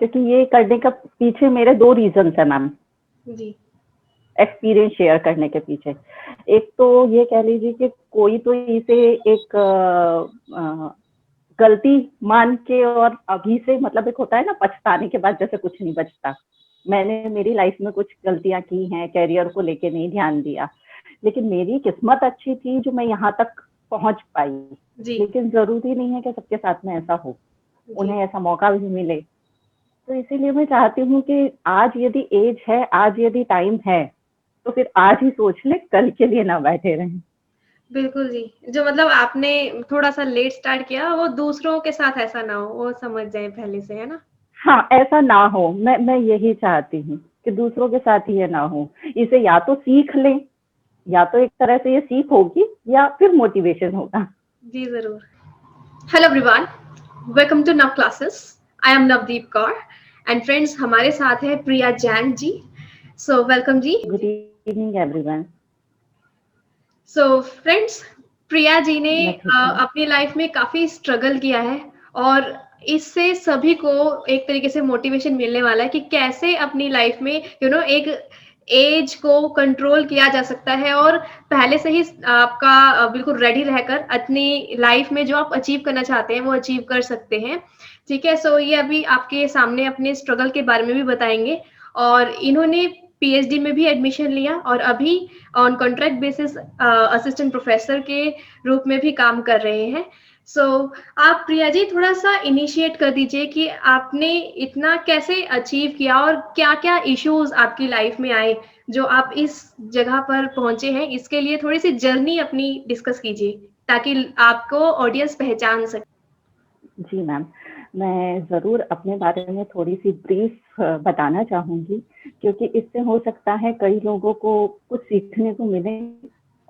क्योंकि ये करने का पीछे मेरे 2 रीज़न्स हैं मैम, जी। एक्सपीरियंस शेयर करने के पीछे। एक तो ये कह लीजिए कि कोई तो इसे एक गलती मान के और अभी से मतलब एक होता है ना पछताने के बाद जैसे कुछ नहीं बचता। मैंने मेरी लाइफ में कुछ गलतियाँ की हैं, करियर को लेके नहीं ध्यान दिया, लेकिन मेरी किस्मत अच्छी थी जो मैं यहाँ तक पहुँच पाई। जी, लेकिन ज़रूरी नहीं है कि सबके साथ में ऐसा हो, जी। उन्हें ऐसा मौका भी मिले। तो इसीलिए मैं चाहती हूँ कि आज यदि एज है, आज यदि टाइम है, तो फिर आज ही सोच लें, कल के लिए ना बैठे रहें। बिल्कुल जी। जो मतलब आपने थोड़ा-सा लेट स्टार्ट किया, वो दूसरों के साथ ऐसा ना हो, वो समझ जाएँ पहले से, है ना? हाँ, ऐसा ना हो, मैं यही चाहती हूँ कि दूसरों के साथ ये ना हो। इसे या तो सीख लें, या तो एक तरह से ये सीख होगी या फिर मोटिवेशन होगा। जी, ज़रूर। Hello everyone, welcome to Nav classes. I am Navdeep Kaur and friends हमारे साथ है Priya Jain ji. So welcome ji. Good evening everyone. So friends, Priya ji ने मैं ठीक हूँ। अपनी लाइफ में काफ़ी स्ट्रगल किया है और इससे सभी को एक तरीके से मोटिवेशन मिलने वाला है कि कैसे अपनी लाइफ में एक एज को कंट्रोल किया जा सकता है और पहले से ही आपका बिल्कुल रेडी रहकर अपनी लाइफ में जो आप अचीव करना चाहते हैं वो अचीव कर सकते हैं। ठीक है, सो ये अभी आपके सामने अपने स्ट्रगल के बारे में भी बताएंगे और इन्होंने पीएचडी में भी एडमिशन लिया और अभी on contract basis assistant professor के रूप में भी काम कर रहे हैं। सो आप प्रिया जी थोड़ा-सा इनिशिएट कर दीजिए कि आपने इतना कैसे अचीव किया और क्या-क्या इश्यूज़ आपकी लाइफ में आए, जो आप इस जगह पर पहुँचे हैं, इसके लिए थोड़ी-सी जर्नी अपनी डिस्कस कीजिए, ताकि आपको ऑडियंस पहचान सके। जी मैम, मैं ज़रूर अपने बारे में थोड़ी-सी ब्रीफ बताना चाहूँगी, क्योंकि इससे हो सकता है कई लोगों को कुछ सीखने को मिले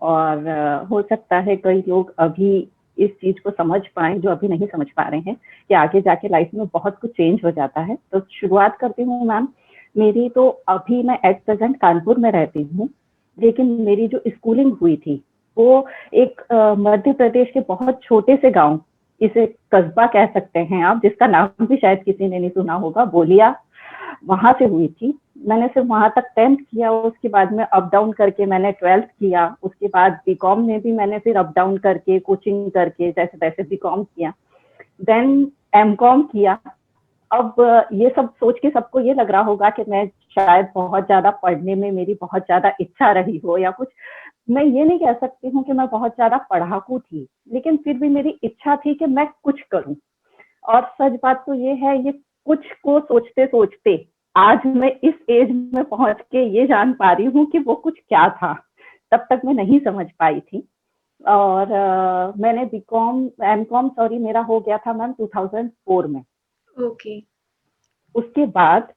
और हो सकता है कई लोग अभी इस चीज़ को समझ पाएँ, जो अभी नहीं समझ पा रहे हैं, कि आगे जाके लाइफ में बहुत कुछ चेंज हो जाता है। तो शुरुआत करती हूँ मैम, मेरी तो अभी मैं एट प्रेज़ेंट कानपुर में रहती हूँ, लेकिन मेरी जो स्कूलिंग हुई थी, वो एक मध्य प्रदेश के बहुत छोटे से गाँव, इसे कस्बा कह सकते हैं आप, जिसका नाम भी शायद किसी ने नहीं सुना होगा, बोलिया, वहाँ से हुई थी। मैंने सिर्फ वहाँ तक 10th किया, उसके बाद में अप डाउन करके मैंने 12th किया, उसके बाद बीकॉम में भी मैंने फिर अप डाउन करके, कोचिंग करके, जैसे-तैसे बीकॉम किया। देन एमकॉम किया। अब ये सब सोच के सबको ये लग रहा होगा कि मैं शायद बहुत ज़्यादा पढ़ने में मेरी बहुत ज़्यादा इच्छा रही हो या कुछ। मैं ये नहीं कह सकती हूँ कि मैं बहुत ज़्यादा पढ़ाकू थी, लेकिन फिर भी मेरी इच्छा थी कि मैं कुछ करूँ। और सच बात तो ये है, ये कुछ को सोचते-सोचते आज मैं इस एज में पहुँच के ये जान पा रही हूँ कि वो कुछ क्या था। तब तक मैं नहीं समझ पाई थी। और मैंने बीकॉम एमकॉम सॉरी मेरा हो गया था मैम 2004 में। ओके, उसके बाद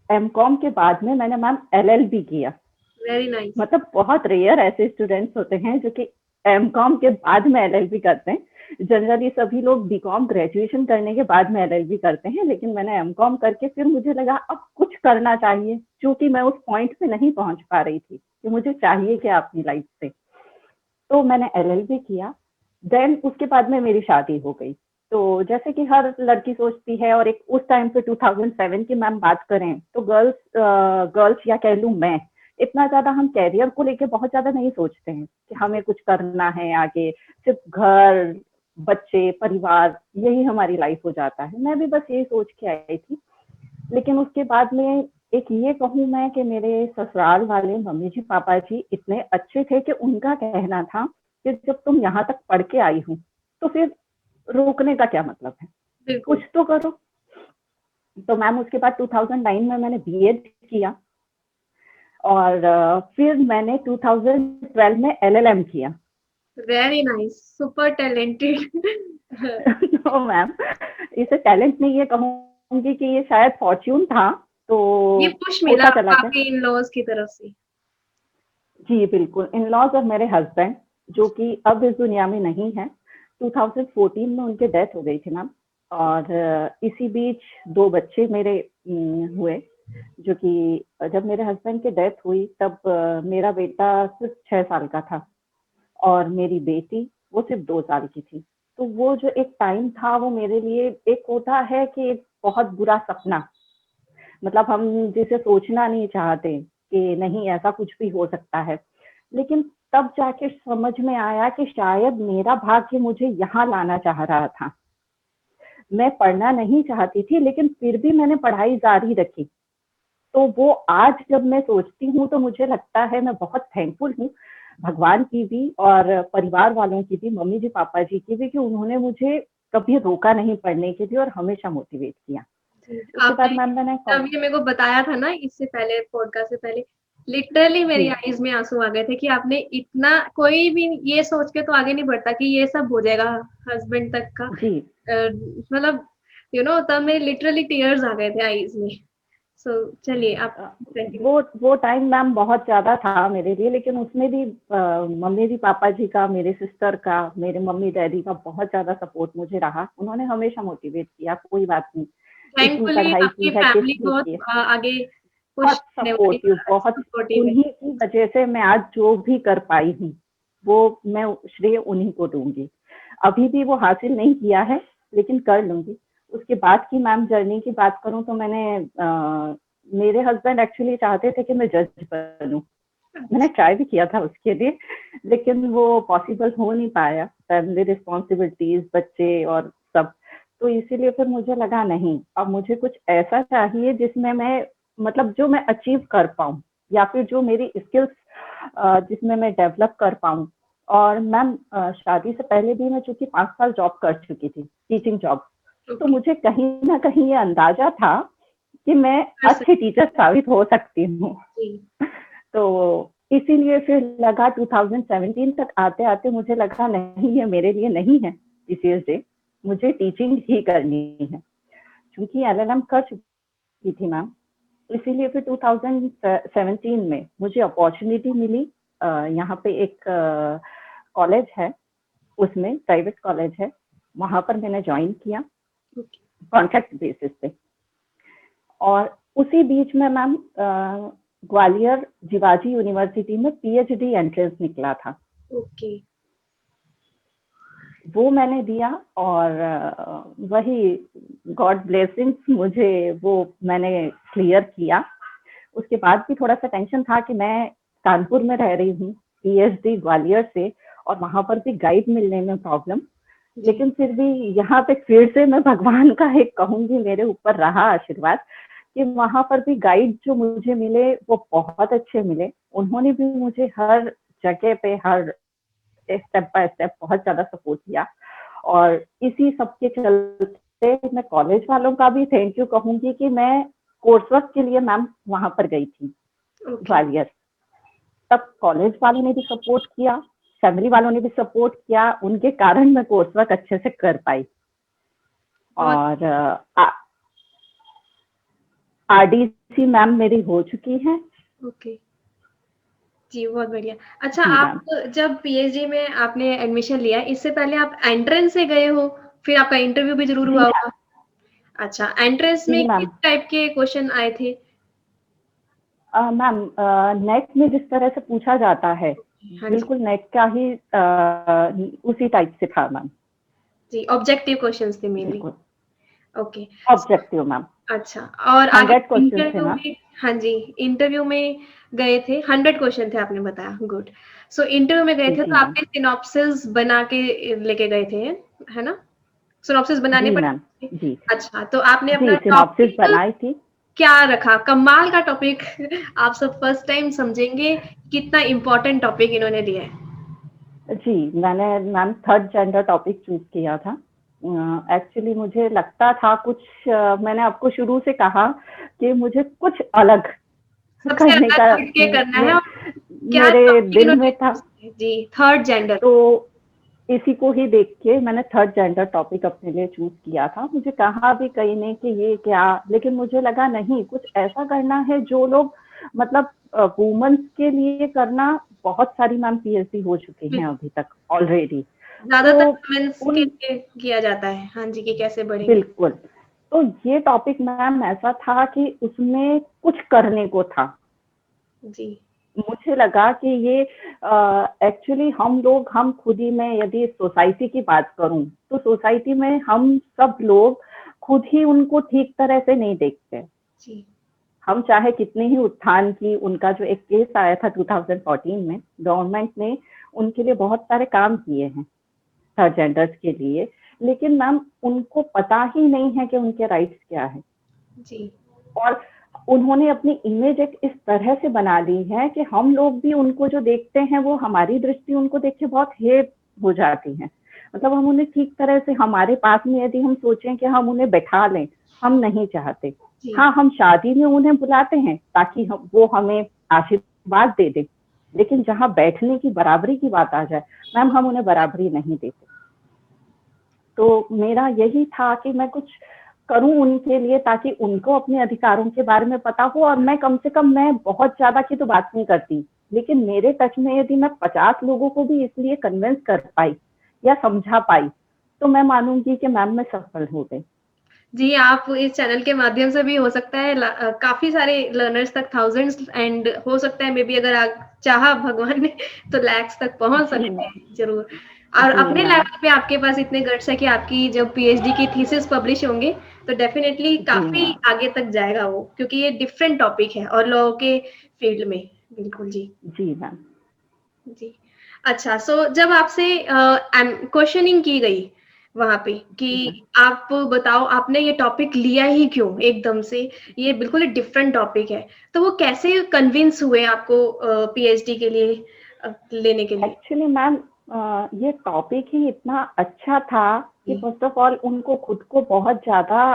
एमकॉम के बाद में मैंने मैम एलएलबी किया। Very nice. मतलब बहुत रेयर ऐसे स्टूडेंट्स होते हैं जो कि एमकॉम के बाद में एलएलबी करते हैं। जनरली सभी लोग बीकॉम ग्रेजुएशन करने के बाद में एलएलबी करते हैं, लेकिन मैंने एमकॉम करके फिर मुझे लगा अब कुछ करना चाहिए, क्योंकि मैं उस पॉइंट पे नहीं पहुंच पा रही थी कि मुझे चाहिए क्या अपनी लाइफ से। तो मैंने एलएलबी किया। देन उसके बाद में मेरी शादी हो गई। तो जैसे कि हर लड़की सोचती है, और एक उस टाइम पे 2007 की मैम बात करें तो गर्ल्स या कह लूं मैं, इतना ज्यादा हम कैरियर को लेके बहुत ज्यादा नहीं सोचते हैं कि हमें कुछ करना है आगे। सिर्फ घर, बच्चे, परिवार, यही हमारी लाइफ हो जाता है। मैं भी बस यही सोच के आई थी। लेकिन उसके बाद में एक ये कहूँ मैं कि मेरे ससुराल वाले मम्मी जी पापा जी इतने अच्छे थे कि उनका कहना था कि जब तुम यहाँ तक पढ़ के आई हो तो फिर रोकने का क्या मतलब है, कुछ बिल्कुल। तो करो। तो मैम उसके बाद 2009 में मैंने बीएड किया, और फिर मैंने 2012 में एलएलएम किया। Very nice, super talented. तो मैम इसे टैलेंट नहीं, ये कहूँगी कि ये शायद फॉर्च्यून था, तो ये पुश मिला होता चला आपको गया। आपके इन-लॉज़ की तरफ से। जी बिल्कुल, इन-लॉज़ और मेरे हस्बैंड जो कि अब इस दुनिया में नहीं है। 2014 में उनकी डेथ हो गई थी मैम, और इसी बीच 2 बच्चे मेरे हुए, जो कि जब मेरे हस्बैंड की डेथ हुई तब मेरा बेटा सिर्फ 6 साल का था, और मेरी बेटी वो सिर्फ 2 साल की थी। तो वो जो एक टाइम था वो मेरे लिए एक होता है कि बहुत बुरा सपना, मतलब हम जिसे सोचना नहीं चाहते कि नहीं ऐसा कुछ भी हो सकता है। लेकिन तब जाके समझ में आया कि शायद मेरा भाग्य मुझे यहाँ लाना चाह रहा था। मैं पढ़ना नहीं चाहती थी, लेकिन फिर भी मैंने पढ़ाई जारी रखी। तो वो आज जब मैं सोचती हूँ तो मुझे लगता है मैं बहुत थैंकफुल हूँ भगवान की भी और परिवार वालों की भी, मम्मी जी पापा जी की भी, कि उन्होंने मुझे कभी रोका नहीं पढ़ने के लिए और हमेशा मोटिवेट किया। जी, उसके बाद आपने मैम मैंने जब ये मेरे को बताया था ना इससे पहले पॉडकास्ट से पहले, लिटरली मेरी जी आईज़ में आँसू आ गए थे कि आपने इतना, कोई भी ये सोच के तो आगे नहीं बढ़ता कि ये सब हो जाएगा हस्बैंड तक का। जी मतलब तब मेरे लिटरली टीयर्स आ गए थे आईज़ में। सो चलिए आप अ, कंटिन्यू। वो टाइम मैम बहुत ज़्यादा था मेरे लिए, लेकिन उसमें भी मम्मी जी पापा जी का, मेरे सिस्टर का, मेरे मम्मी डैडी का बहुत ज़्यादा सपोर्ट मुझे रहा। उन्होंने हमेशा मोटिवेट किया, कोई बात नहीं, इतनी थैंकफुली पढ़ाई आपकी की है, किस फैमिली लिए बहुत की है। आगे पुश बहुत करने वाली, सपोर्टिव, बहुत, सपोर्टिव है। उन्हीं की वजह से मैं आज जो भी कर पाई हूँ, वो मैं श्रेय उन्हीं को दूंगी। अभी भी वो हासिल नहीं किया है, लेकिन कर लूंगी। उसके बाद की मैम जर्नी की बात करूं तो मेरे हस्बैंड एक्चुअली चाहते थे कि मैं जज बनूं। मैंने ट्राई भी किया था उसके लिए, लेकिन वो पॉसिबल हो नहीं पाया, फैमिली रिस्पॉन्सिबिलिटीज, बच्चे और सब। तो इसीलिए फिर मुझे लगा नहीं, अब मुझे कुछ ऐसा चाहिए जिसमें मैं, मतलब जो मैं अचीव कर पाऊँ, या फिर जो मेरी स्किल्स जिसमें मैं डेवलप कर पाऊँ। और मैम शादी से पहले भी मैं चूंकि 5 साल जॉब कर चुकी थी, टीचिंग जॉब। तो ओके, मुझे कहीं ना कहीं ये अंदाजा था कि मैं कर अच्छी सकती टीचर साबित हो सकती हूँ। जी। तो इसीलिए फिर लगा 2017 तक आते आते मुझे लगा नहीं, ये मेरे लिए नहीं है पीसीएस डे, मुझे टीचिंग ही करनी है। क्योंकि एलएलएम कर चुकी थी मैम, इसीलिए फिर 2017 में मुझे अपॉर्चुनिटी मिली। यहाँ पे एक कॉलेज है, उसमें प्राइवेट कॉलेज है, वहां पर मैंने ज्वाइन किया ओके, कॉन्ट्रैक्ट बेसिस पे। और उसी बीच में मैम ग्वालियर जिवाजी यूनिवर्सिटी में पीएचडी एंट्रेंस निकला था, ओके। वो मैंने दिया। और वही गॉड ब्लेसिंग्स, मुझे वो मैंने क्लियर किया। उसके बाद भी थोड़ा सा टेंशन था कि मैं कानपुर में रह रही हूँ, पीएचडी ग्वालियर से, और वहां पर भी गाइड मिलने में प्रॉब्लम। जी, लेकिन फिर भी यहाँ पे फिर से मैं भगवान का एक कहूंगी, मेरे ऊपर रहा आशीर्वाद कि वहां पर भी गाइड जो मुझे मिले वो बहुत अच्छे मिले। उन्होंने भी मुझे हर जगह पे, हर स्टेप बाय स्टेप बहुत ज्यादा सपोर्ट किया। और इसी सब के चलते मैं कॉलेज वालों का भी थैंक यू कहूंगी कि मैं कोर्स वर्क के लिए मैम वहां पर गई थी ओके। ग्वालियर। तब कॉलेज वालों ने भी सपोर्ट किया, फैमिली वालों ने भी सपोर्ट किया, उनके कारण मैं कोर्स वर्क अच्छे से कर पाई। बहुत और आरडीसी मैम मेरी हो चुकी है। ओके। जी, बहुत बढ़िया। अच्छा, जी आप मैम। जब पीएचडी में आपने एडमिशन लिया, इससे पहले आप एंट्रेंस से गए हो, फिर आपका इंटरव्यू भी ज़रूर जी हुआ होगा? अच्छा, एंट्रेंस जी में किस मैम। टाइप के क्वेश्चन आए थे? मैम नेट में जिस तरह से पूछा जाता है, हाँ जी, बिल्कुल नेट का ही उसी टाइप से था मैम। जी, ऑब्जेक्टिव क्वेश्चन्स थे मेनली। बिल्कुल ओके, ऑब्जेक्टिव मैम। अच्छा, और आगे 100 क्वेश्चन थे इंटरव्यू मैम। में, हाँ जी, इंटरव्यू में गए थे, 100 क्वेश्चन थे आपने बताया, गुड। सो इंटरव्यू में गए जी थे जी तो मैम। आपने सिनॉप्सिस बना के लेके गए थे, है ना? सिनॉप्सिस बनाने जी मैम। पड़े थे? जी अच्छा, तो आपने जी अपना सिनॉप्सिस टॉपिक बनाई थी। क्या रखा? कमाल का टॉपिक। आप सब फर्स्ट टाइम समझेंगे कितना इम्पोर्टेंट टॉपिक इन्होंने दिया है। जी, मैंने ma'am third gender topic choose किया था। एक्चुअली मुझे लगता था कुछ, मैंने आपको शुरू से कहा कि मुझे कुछ अलग सबसे करने अलग का हट के करना है, मे, और क्या मेरे टॉपिक दिल इन्होंने में था। चूज़ किया? जी, थर्ड जेंडर। तो इसी को ही देख के मैंने थर्ड जेंडर टॉपिक अपने लिए चूज किया था। मुझे कहा भी कहीं ने कि ये क्या, लेकिन मुझे लगा नहीं, कुछ ऐसा करना है जो लोग, मतलब वुमेन्स के लिए करना। बहुत सारी मैम पीएचडी हो चुकी हैं अभी तक ऑलरेडी। तो ज़्यादातर वुमेन्स के उन, लिए किया जाता है। हाँ जी, कि कैसे बढ़ेंगे। बिल्कुल, तो ये टॉपिक मैम ऐसा था कि उसमें कुछ करने को था। जी, मुझे लगा कि ये एक्चुअली हम खुद ही में, यदि सोसाइटी की बात करूं तो सोसाइटी में हम सब लोग खुद ही उनको ठीक तरह से नहीं देखते। जी। हम चाहे कितने ही उत्थान की, उनका जो एक केस आया था 2014 में, गवर्नमेंट ने उनके लिए बहुत सारे काम किए हैं थर्ड जेंडर्स के लिए, लेकिन मैम उनको पता ही नहीं है कि उनके राइट्स क्या है। जी। और उन्होंने अपनी इमेज एक इस तरह से बना ली है कि हम लोग भी उनको जो देखते हैं वो हमारी दृष्टि उनको देख के बहुत हेट हो जाती है। मतलब हम उन्हें ठीक तरह से हमारे पास में यदि हम सोचें कि हम उन्हें बैठा लें, हम नहीं चाहते। जी। हाँ, हम शादी में उन्हें बुलाते हैं ताकि वो हमें आशीर्वाद दे दे, लेकिन जहाँ बैठने की बराबरी की बात आ जाए, मैम हम उन्हें बराबरी नहीं देते। तो मेरा यही था कि मैं कुछ करूं उनके लिए ताकि उनको अपने अधिकारों के बारे में पता हो, और मैं कम से कम, मैं बहुत ज्यादा की तो बात नहीं करती, लेकिन मेरे टच में यदि मैं 50 लोगों को भी इसलिए कन्विंस कर पाई या समझा पाई, तो मैं मानूंगी कि मैम मैं सफल हो गई। जी, आप इस चैनल के माध्यम से भी हो सकता है काफ़ी सारे लर्नर्स तक थाउज़ेंड्स एंड हो सकता है मे बी अगर आप चाहा भगवान ने तो लैक्स तक पहुँच जी सकते मैम। हैं, ज़रूर। और जी अपने मैम। लेवल पे आपके पास इतने गट्स है कि आपकी जब पीएचडी की थीसिस पब्लिश होंगे, तो डेफ़िनेटली जी काफ़ी मैम। आगे तक जाएगा वो, क्योंकि ये डिफरेंट टॉपिक है और लोगों के फील्ड में। बिल्कुल, जी। जी मैम। जी। अच्छा, सो जब आपसे क्वेश्चनिंग की गई वहाँ पे कि जी मैम। आप बताओ आपने ये टॉपिक लिया ही क्यों एकदम से? ये बिल्कुल ही डिफरेंट टॉपिक है। तो वो कैसे कन्विंस हुए आपको पीएचडी के लिए लेने के लिए? एक्चुअली मैम ये टॉपिक ही इतना अच्छा था कि जी। फर्स्ट ऑफ ऑल उनको खुद को बहुत ज्यादा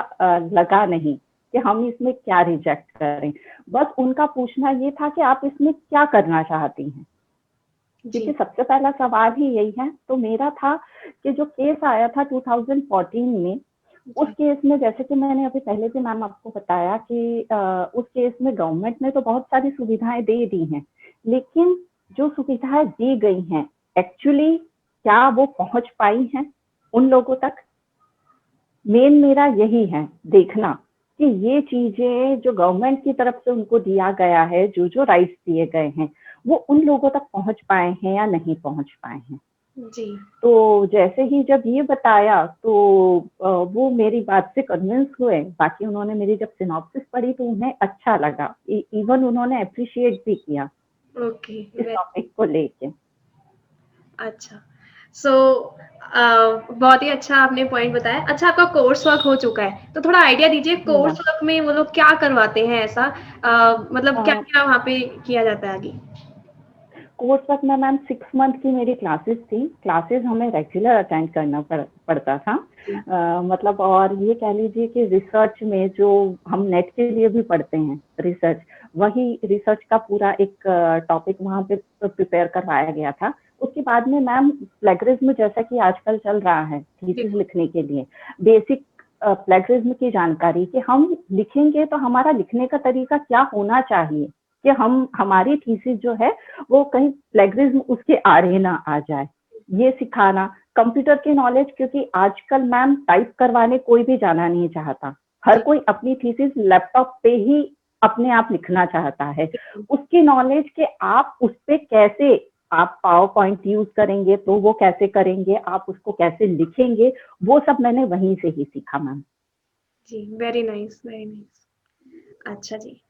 लगा नहीं कि हम इसमें क्या रिजेक्ट करें। बस उनका पूछना ये था कि आप इसमें क्या करना चाहती हैं, क्योंकि जी। सबसे पहला सवाल ही यही है। तो मेरा था कि जो केस आया था 2014 में, उस जी। केस में जैसे कि मैंने अभी पहले भी मैम आपको बताया कि उस केस में गवर्नमेंट ने तो बहुत सारी सुविधाएं दे दी हैं, लेकिन जो सुविधाएं दी गई हैं एक्चुअली क्या वो पहुंच पाई हैं उन लोगों तक? मेन मेरा यही है देखना कि ये चीजें जो गवर्नमेंट की तरफ से उनको दिया गया है, जो जो राइट्स दिए गए हैं, वो उन लोगों तक पहुंच पाए हैं या नहीं पहुंच पाए हैं। जी। तो जैसे ही जब ये बताया तो वो मेरी बात से कन्विंस हुए। बाकी उन्होंने मेरी जब सिनॉप्सिस पढ़ी तो उन्हें अच्छा लगा, इवन उन्होंने अप्रिशिएट भी किया ओके, इस वे टॉपिक को लेके। अच्छा। सो बहुत ही अच्छा आपने पॉइंट बताया। अच्छा, आपका कोर्स वर्क हो चुका है, तो थोड़ा आइडिया दीजिए जी कोर्स मैम। वर्क में वो लोग क्या करवाते हैं ऐसा? मतलब क्या-क्या वहाँ पे किया जाता है आगे? कोर्स वर्क में मैम 6 मंथ की मेरी क्लासेस थी। क्लासेस हमें रेगुलर अटेंड करना पड़ता था। जी। मतलब और ये कह लीजिए कि रिसर्च में जो हम नेट के लिए भी पढ़ते हैं रिसर्च, वही रिसर्च का पूरा एक टॉपिक वहाँ पे प्रिपेयर करवाया गया था। उसके बाद में मैम प्लेगरिज्म जैसा कि आजकल चल रहा है थीसिस बिल्कुल। लिखने के लिए, बेसिक प्लेगरिज्म की जानकारी कि हम लिखेंगे तो हमारा लिखने का तरीका क्या होना चाहिए, कि हम हमारी थीसिस जो है वो कहीं प्लेगरिज्म उसके आड़े ना आ जाए, ये सिखाना। कंप्यूटर की नॉलेज, क्योंकि आजकल मैम टाइप करवाने कोई भी जाना नहीं चाहता, हर जी। कोई अपनी थीसिस लैपटॉप पे ही अपने आप लिखना चाहता है। बिल्कुल। उसकी नॉलेज के आप उस पे कैसे, आप पावर पॉइंट यूज करेंगे तो वो कैसे करेंगे, आप उसको कैसे लिखेंगे, वो सब मैंने वहीं से ही सीखा मैम। जी, वेरी नाइस, वेरी नाइस। अच्छा जी।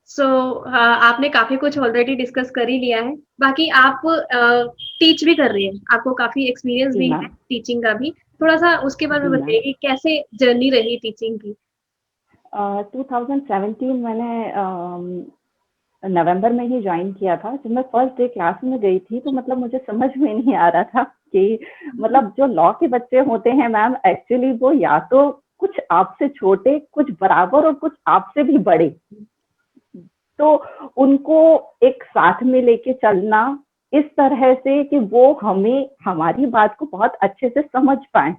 सो आपने काफ़ी कुछ ऑलरेडी डिस्कस कर ही लिया है। बाकी आप टीच भी कर रही हैं, आपको काफ़ी एक्सपीरियंस जी भी है मैम। टीचिंग का भी। थोड़ा-सा उसके बारे जी में मैम। बताइए कि कैसे जर्नी रही टीचिंग की? 2017 मैंने नवंबर में ही ज्वाइन किया था। जब मैं फर्स्ट डे क्लास में गई थी तो मतलब मुझे समझ में नहीं आ रहा था कि मतलब जो लॉ के बच्चे होते हैं मैम, एक्चुअली वो या तो कुछ आपसे छोटे, कुछ बराबर और कुछ आपसे भी बड़े, तो उनको एक साथ में लेके चलना इस तरह से कि वो हमें हमारी बात को बहुत अच्छे से समझ पाए।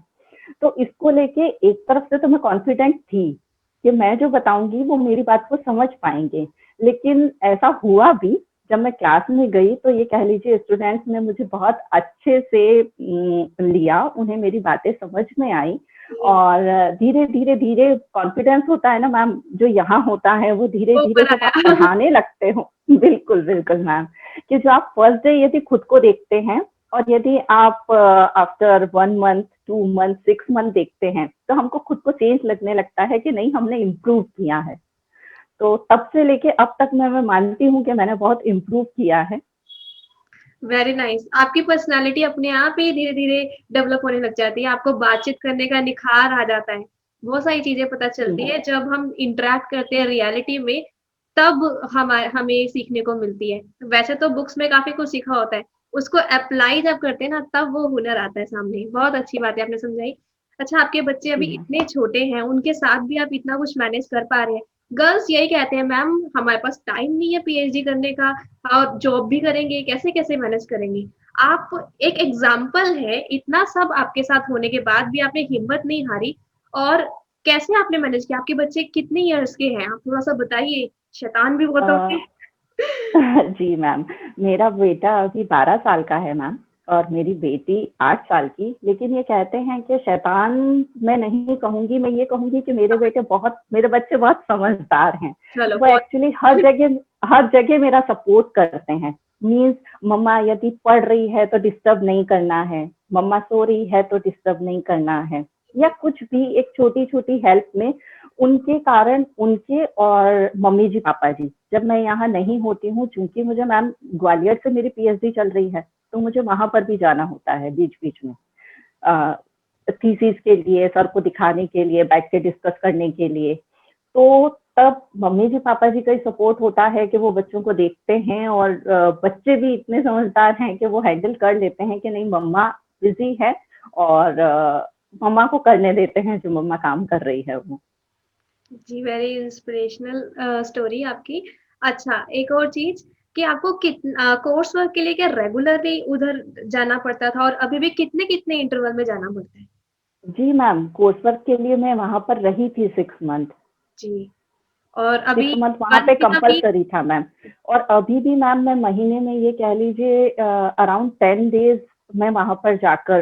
तो इसको लेके एक तरफ से तो मैं कॉन्फिडेंट थी कि मैं जो बताऊंगी वो मेरी बात को समझ पाएंगे, लेकिन ऐसा हुआ भी। जब मैं क्लास में गई तो ये कह लीजिए स्टूडेंट्स ने मुझे बहुत अच्छे से लिया, उन्हें मेरी बातें समझ में आई, जी, और धीरे धीरे धीरे कॉन्फिडेंस होता है ना मैम जो यहाँ होता है, वो धीरे वो धीरे ऊपर जब आप आया। पढ़ाने लगते हो बिल्कुल बिल्कुल मैम, कि जो आप फर्स्ट डे यदि खुद को देखते हैं और यदि आप आफ्टर 1 मंथ 2 मंथ 6 मंथ देखते हैं तो हमको खुद को चेंज लगने लगता है कि नहीं, हमने इम्प्रूव किया है। तो तब से लेके अब तक मैं मानती हूँ कि मैंने बहुत इम्प्रूव किया है। Very nice. आपकी पर्सनालिटी अपने आप ही धीरे-धीरे डेवलप होने लग जाती है, आपको बातचीत करने का निखार आ जाता है। बहुत सारी चीज़ें पता चलती है जब हम इंटरैक्ट करते हैं रियलिटी में, तब हमें सीखने को मिलती है। वैसे तो बुक्स में काफ़ी कुछ सीखा होता है, उसको अप्लाई जब करते हैं ना तब वो हुनर आता है सामने। बहुत अच्छी बात है आपने समझाई। अच्छा, आपके बच्चे अभी जी मैम। इतने छोटे हैं, उनके साथ भी आप इतना कुछ मैनेज कर पा रहे हैं। गर्ल्स यही कहते हैं मैम हमारे पास टाइम नहीं है पीएचडी करने का, और जॉब भी करेंगे, कैसे-कैसे मैनेज करेंगे? आप एक एग्ज़ाम्पल है, इतना सब आपके साथ होने के बाद भी आपने हिम्मत नहीं हारी, और कैसे आपने मैनेज किया? आपके बच्चे कितने इयर्स के हैं? आप थोड़ा-सा बताइए, शैतान भी बहुत होंगे। जी मैम, मेरा बेटा अभी 12 साल का है मैम, और मेरी बेटी 8 साल की। लेकिन ये कहते हैं कि शैतान मैं नहीं कहूँगी, मैं ये कहूँगी कि मेरे बच्चे बहुत समझदार हैं। चलो वो बहुत एक्चुअली हर जगह मेरा सपोर्ट करते हैं। मीन्स मम्मा यदि पढ़ रही है तो डिस्टर्ब नहीं करना है, मम्मा सो रही है तो डिस्टर्ब नहीं करना है, या कुछ भी एक छोटी-छोटी हेल्प में उनके कारण, उनके और मम्मी जी पापा जी, जब मैं यहाँ नहीं होती हूँ, चूंकि मुझे मैम ग्वालियर से मेरी पीएचडी चल रही है, तो मुझे वहां पर भी जाना होता है बीच बीच में, थीसिस के लिए, सर को दिखाने के लिए, बैठ के डिस्कस करने के लिए। तो तब मम्मी जी पापा जी का ही सपोर्ट होता है कि वो बच्चों को देखते हैं, और बच्चे भी इतने समझदार हैं कि वो हैंडल कर लेते हैं कि नहीं, मम्मा बिजी है, और मम्मा को करने देते हैं जो मम्मा काम कर रही है वो। जी, वेरी इंस्पिरेशनल स्टोरी आपकी। अच्छा, एक और चीज़ कि आपको कोर्स वर्क के लिए क्या रेगुलरली उधर जाना पड़ता था, और अभी भी कितने-कितने इंटरवल में जाना पड़ता है? जी मैम, कोर्स वर्क के लिए मैं वहाँ पर रही थी 6 मंथ। जी, और अभी 6 मंथ वहाँ पे once in a week? Compulsory था मैम। और अभी भी मैम मैं महीने में ये कह लीजिए अराउंड 10 डेज मैं वहाँ पर जाकर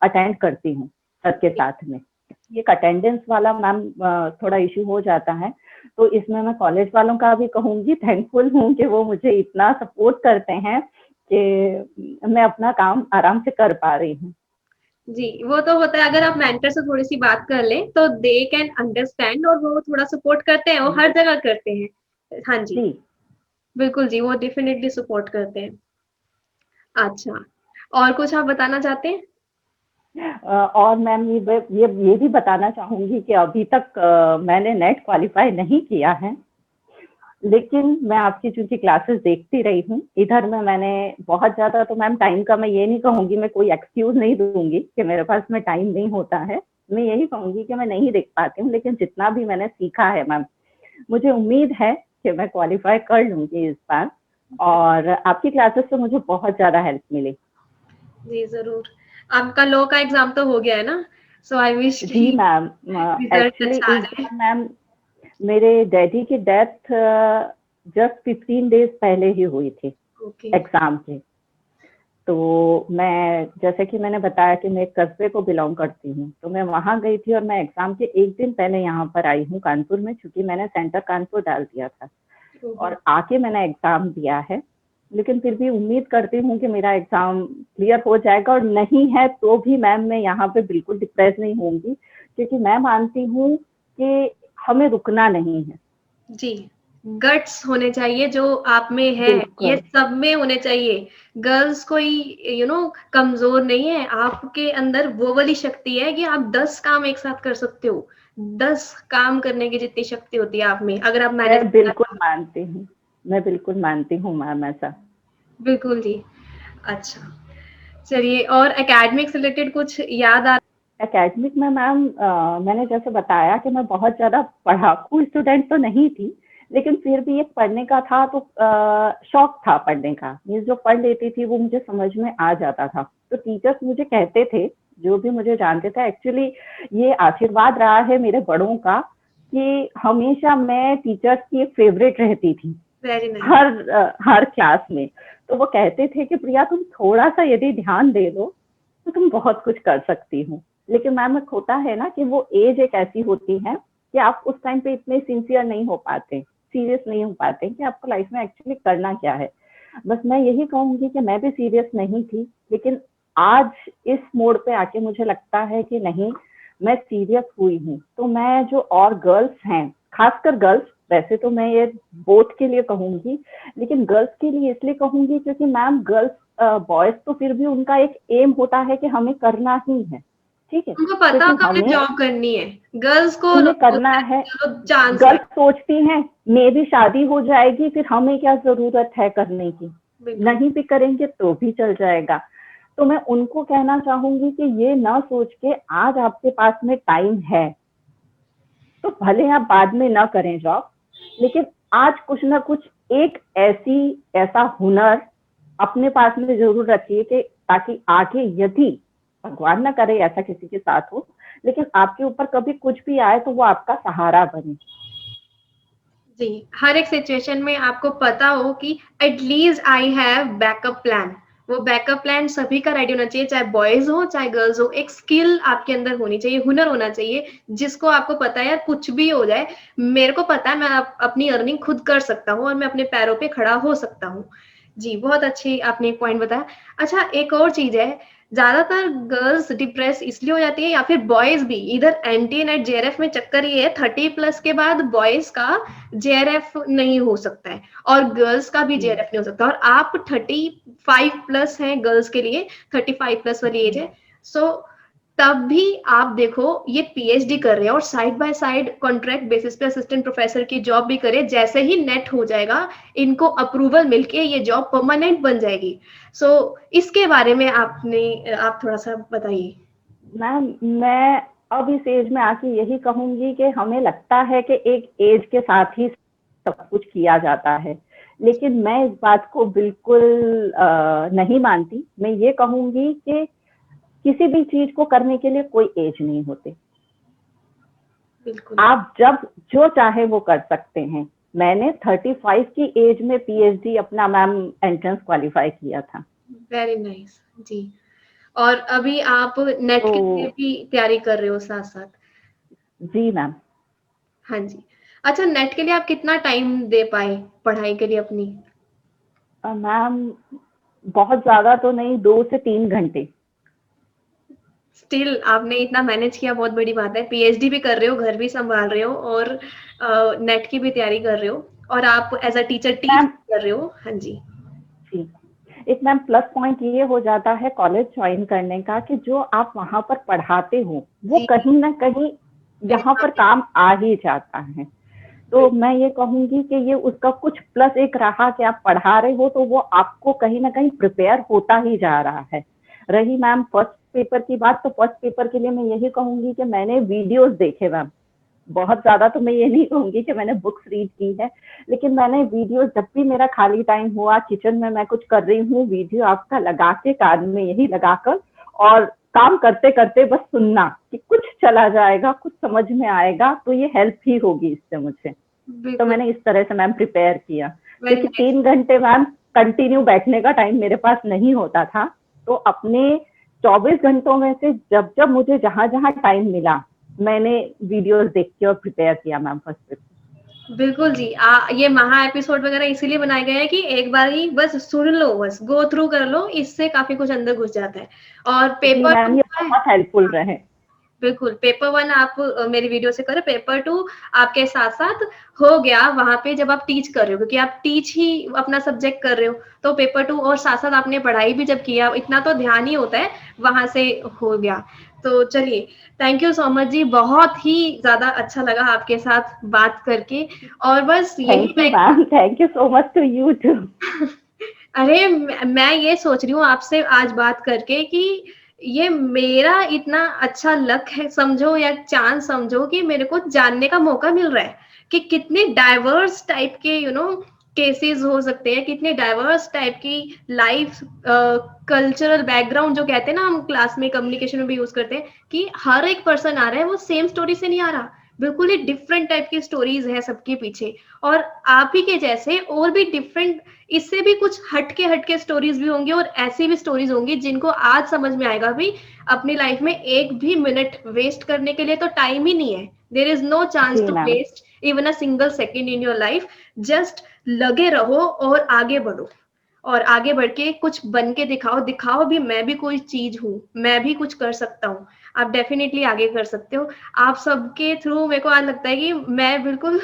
अटेंड करती हूँ सर के साथ में। एक अटेंडेंस वाला मैम थोड़ा इश्यू हो जाता है, तो इसमें मैं कॉलेज वालों का भी कहूँगी, थैंकफुल हूँ कि वो मुझे इतना सपोर्ट करते हैं कि मैं अपना काम आराम से कर पा रही हूँ। जी, वो तो होता है, अगर आप मेंटर से थोड़ी-सी बात कर लें, तो दे कैन अंडरस्टैंड, और वो थोड़ा सपोर्ट करते हैं, वो हर जगह करते हैं। हाँ जी, जी। बिल्कुल जी, वो डेफ़िनिटली सपोर्ट करते हैं। अच्छा, और कुछ आप बताना चाहते हैं? और मैम ये भी बताना चाहूंगी कि अभी तक मैंने नेट क्वालिफाई नहीं किया है, लेकिन मैं आपकी चूंकि क्लासेस देखती रही हूँ इधर में, मैंने बहुत ज्यादा, तो मैम टाइम का मैं ये नहीं कहूंगी, मैं कोई एक्सक्यूज नहीं दूंगी कि मेरे पास में टाइम नहीं होता है। मैं यही कहूंगी कि मैं नहीं देख पाती हूँ, लेकिन जितना भी मैंने सीखा है मैम, मुझे उम्मीद है कि मैं क्वालिफाई कर लूंगी इस बार। और आपकी क्लासेस से मुझे बहुत ज्यादा हेल्प मिली। जी, ज़रूर। आपका लॉ का एग्ज़ाम तो हो गया है ना? सो आई विश जी कि मैम, रिज़ल्ट एक्चुअली अच्छा आ इस जाए। बार मैम मेरे डैडी की डेथ जस्ट 15 डेज पहले ही हुई थी ओके, एग्जाम के। तो मैं, जैसे कि मैंने बताया कि मैं एक कस्बे को बिलोंग करती हूँ, तो मैं वहाँ गई थी, और मैं एग्जाम के एक दिन पहले यहाँ पर आई हूँ कानपुर में, क्योंकि मैंने सेंटर कानपुर डाल दिया था, ओहो! और आके मैंने एग्जाम दिया है। लेकिन फिर भी उम्मीद करती हूँ कि मेरा एग्जाम क्लियर हो जाएगा, और नहीं है तो भी मैम मैं यहाँ पे बिल्कुल डिप्रेस नहीं होंगी, क्योंकि मैं मानती हूँ कि हमें रुकना नहीं है। जी, गट्स होने चाहिए जो आप में है, ये बिल्कुल। सब में होने चाहिए। गर्ल्स कोई कमज़ोर नहीं है, आपके अंदर वो वाली शक्ति है कि आप 10 काम एक साथ कर सकते हो। 10 काम करने की जितनी शक्ति होती है आप में, अगर आप मैनेज मैं करना बिल्कुल चाहो। मानती हूँ, मैं बिल्कुल मानती हूँ मैम ऐसा। बिल्कुल जी। अच्छा, चलिए, और एकेडमिक से रिलेटेड कुछ याद आ? एकेडमिक में मैम मैंने जैसे बताया कि मैं बहुत ज़्यादा पढ़ाकू स्टूडेंट तो नहीं थी, लेकिन फिर भी एक पढ़ने का था, तो शौक था पढ़ने का। मीन्स जो पढ़ लेती थी वो मुझे समझ में आ जाता था। तो टीचर्स मुझे कहते थे, जो भी मुझे जानते थे, एक्चुअली ये आशीर्वाद रहा है मेरे बड़ों का कि हमेशा मैं टीचर्स की एक फेवरेट रहती थी, वेरी नाइस। हर क्लास में। तो वो कहते थे कि प्रिया तुम थोड़ा सा यदि ध्यान दे दो तो तुम बहुत कुछ कर सकती हो। लेकिन मैम एक होता है ना कि वो एज एक ऐसी होती है कि आप उस टाइम पे इतने सिंसियर नहीं हो पाते, सीरियस नहीं हो पाते कि आपको लाइफ में एक्चुअली करना क्या है। बस मैं यही कहूंगी कि मैं भी सीरियस नहीं थी, लेकिन आज इस मोड़ पे आके मुझे लगता है कि नहीं, मैं सीरियस हुई हूँ। तो मैं जो और गर्ल्स हैं, खासकर गर्ल्स, वैसे तो मैं ये बोथ के लिए कहूंगी, लेकिन गर्ल्स के लिए इसलिए कहूंगी क्योंकि मैम गर्ल्स बॉयज तो फिर भी उनका एक एम होता है कि हमें करना ही है, ठीक है, उनको पता क्योंकि होगा हमने हमें जॉब करनी है। गर्ल्स को उन्हें होता करना है है। चलो चांस है। गर्ल्स सोचती हैं मेरी शादी हो जाएगी फिर हमें क्या जरूरत है करने की, बिल्कुल। नहीं भी करेंगे तो भी चल जाएगा। तो मैं उनको कहना चाहूंगी कि ये ना सोच के आज आपके पास में टाइम है तो भले आप बाद में ना करें जॉब, लेकिन आज कुछ ना कुछ एक ऐसा हुनर अपने पास में जरूर रखिए कि ताकि आगे यदि भगवान ना करे ऐसा किसी के साथ हो, लेकिन आपके ऊपर कभी कुछ भी आए तो वो आपका सहारा बने। जी, हर एक सिचुएशन में आपको पता हो कि at least I have backup plan. वो बैकअप प्लान सभी का रेडी होना चाहिए, चाहे बॉयज हो चाहे गर्ल्स हो। एक स्किल आपके अंदर होनी चाहिए, हुनर होना चाहिए, जिसको आपको पता है यार कुछ भी हो जाए, मेरे को पता है मैं अपनी अर्निंग खुद कर सकता हूँ और मैं अपने पैरों पे खड़ा हो सकता हूँ। जी, बहुत अच्छी आपने एक पॉइंट बताया। अच्छा, एक और चीज है, ज्यादातर गर्ल्स डिप्रेस इसलिए हो जाती है या फिर बॉयज भी, इधर एनटी नेट जेआरएफ में चक्कर ये है 30+ के बाद बॉयज का जेआरएफ नहीं हो सकता है और गर्ल्स का भी जेआरएफ नहीं हो सकता, और आप 35+ हैं गर्ल्स के लिए, 35+ वाली एज है। सो तब भी आप देखो ये पीएचडी कर रहे हैं और side by side contract basis पे असिस्टेंट प्रोफेसर की जॉब भी करे। जैसे ही नेट हो जाएगा इनको अप्रूवल मिलके ये जॉब परमानेंट बन जाएगी। सो इसके बारे में आप थोड़ा सा बताइए। मैम मैं अब इस एज में आके यही कहूंगी कि हमें लगता है कि एक एज के साथ ही सब कुछ किया जाता है, लेकिन मैं इस बात को बिल्कुल नहीं मानती। मैं ये कहूंगी कि किसी भी चीज को करने के लिए कोई एज नहीं होती, बिल्कुल। आप जब जो चाहे वो कर सकते हैं। मैंने 35 की एज में पीएचडी अपना मैम एंट्रेंस क्वालिफाई किया था। Very nice. जी, और अभी आप नेट तो के लिए भी तैयारी कर रहे हो साथ साथ? जी मैम। हाँ जी। अच्छा, नेट के लिए आप कितना टाइम दे पाए पढ़ाई के लिए अपनी? मैम बहुत ज्यादा तो नहीं, 2 से 3 घंटे। स्टिल आपने इतना मैनेज किया, बहुत बड़ी बात है। पीएचडी भी कर रहे हो, घर भी संभाल रहे हो और नेट की भी तैयारी कर रहे हो और आप as a teacher teach ma'am कर रहे हो। हाँ जी। जी, एक मैम प्लस पॉइंट ये हो जाता है कॉलेज ज्वाइन करने का कि जो आप वहां पर पढ़ाते हो वो जी, कहीं ना कहीं यहाँ पर एग्जैक्टली। काम आ ही जाता है। तो मैं ये कहूंगी कि ये उसका कुछ प्लस एक रहा कि आप पढ़ा रहे हो तो वो आपको कहीं ना कहीं प्रिपेयर होता ही जा रहा है। रही मैम फर्स्ट पेपर की बात, तो फर्स्ट पेपर के लिए मैं यही कहूंगी कि मैंने वीडियोस देखे मैम, बहुत ज्यादा तो मैं ये नहीं कहूंगी कि मैंने बुक्स रीड की है, लेकिन मैंने वीडियो जब भी मेरा खाली टाइम हुआ किचन में मैं कुछ कर रही हूँ, वीडियो आपका लगा के कान में यही लगाकर और काम करते करते बस सुनना कि कुछ चला जाएगा, कुछ समझ में आएगा तो ये हेल्प ही होगी इससे मुझे। तो बिल्कुल। मैंने इस तरह से मैम प्रिपेयर किया, वेरी क्योंकि नाइस। 3 घंटे मैम कंटिन्यू बैठने का टाइम मेरे पास नहीं होता था। तो अपने 24 घंटों में से जब जब मुझे जहां जहां टाइम मिला मैंने वीडियोस देख के और प्रिपेयर किया मैम फर्स्ट पेपर। बिल्कुल जी। ये महा एपिसोड वगैरह इसीलिए बनाए गए हैं कि एक बार ही बस सुन लो, बस गो थ्रू कर लो, इससे काफी कुछ अंदर घुस जाता है। और जी पेपर मैम, 2 ये है। बहुत हेल्पफुल रहे। बिल्कुल, पेपर 1 आप मेरी वीडियो से करो, पेपर 2 आपके साथ-साथ हो गया वहाँ पे जब आप टीच कर रहे हो, क्योंकि आप टीच ही अपना सब्जेक्ट कर रहे हो, तो पेपर 2 और साथ-साथ आपने पढ़ाई भी जब किया, इतना तो ध्यान ही होता है, वहाँ से हो गया। तो चलिए, थैंक यू सो मच जी, बहुत ही ज़्यादा अच्छा लगा आपके साथ बात करके और बस यही थैंक यू मैं ma'am, thank you so much to you too. अरे मैं ये सोच रही हूँ आपसे आज बात करके कि ये मेरा इतना अच्छा लक है समझो या चांस समझो कि मेरे को जानने का मौका मिल रहा है कि कितने डाइवर्स टाइप के केसेस हो सकते हैं, कितने डाइवर्स टाइप की लाइफ कल्चरल बैकग्राउंड जो कहते हैं ना, हम क्लास में कम्युनिकेशन में भी यूज करते हैं कि हर एक पर्सन आ रहा है वो सेम स्टोरी से नहीं आ रहा, बिल्कुल ही डिफरेंट टाइप की स्टोरीज है सबके पीछे। और आप ही के जैसे और भी डिफरेंट, इससे भी कुछ हटके स्टोरीज भी होंगी और ऐसी भी स्टोरीज होंगी जिनको आज समझ में आएगा भी अपनी लाइफ में एक भी मिनट वेस्ट करने के लिए तो टाइम ही नहीं है। देर इज नो चांस जी to ma'am. Waste even a single second in your life. Just लगे रहो और आगे बढ़ो। और आगे बढ़ के कुछ बन के दिखाओ भी मैं भी कोई चीज हूँ, मैं भी कुछ कर सकता हूँ। आप डेफिनेटली आगे कर सकते हो। आप सबके थ्रू मेरे को आज लगता है कि मैं बिल्कुल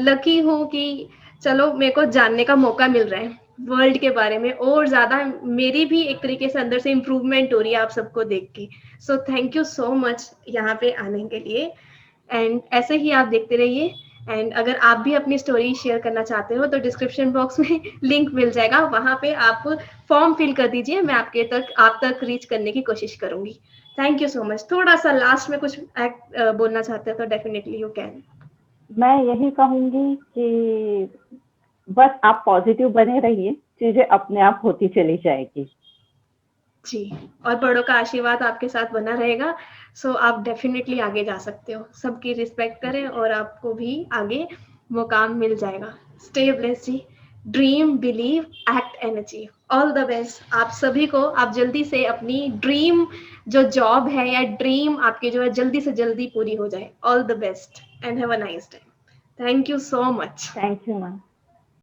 लकी हूँ कि चलो मेरे को जानने का मौका मिल रहा है वर्ल्ड के बारे में, और ज्यादा मेरी भी एक तरीके से अंदर से इम्प्रूवमेंट हो रही है आप सबको देख के। So thank you so much यहाँ पे आने के लिए, एंड ऐसे ही आप देखते रहिए। एंड अगर आप भी अपनी स्टोरी शेयर करना चाहते हो तो डिस्क्रिप्शन बॉक्स में लिंक मिल जाएगा, वहां पे आप फॉर्म फिल कर दीजिए, मैं आप तक रीच करने की कोशिश करूंगी। Thank you so much. थोड़ा सा लास्ट में कुछ बोलना चाहते हो तो डेफिनेटली यू कैन। मैं यही कहूंगी कि बस आप पॉजिटिव बने रहिए, चीजें अपने आप होती चली जाएगी। जी, और बड़ों का आशीर्वाद आपके साथ बना रहेगा। सो आप डेफिनेटली आगे जा सकते हो। सबकी रिस्पेक्ट करें और आपको भी आगे मुकाम मिल जाएगा। स्टे ब्लेस्ड जी। Dream, believe, act and achieve. All the best आप सभी को। आप जल्दी से अपनी ड्रीम जो जॉब है या ड्रीम आपकी जो है जल्दी से जल्दी पूरी हो जाए। All the best and have a nice day. Thank you so much. Thank you ma'am.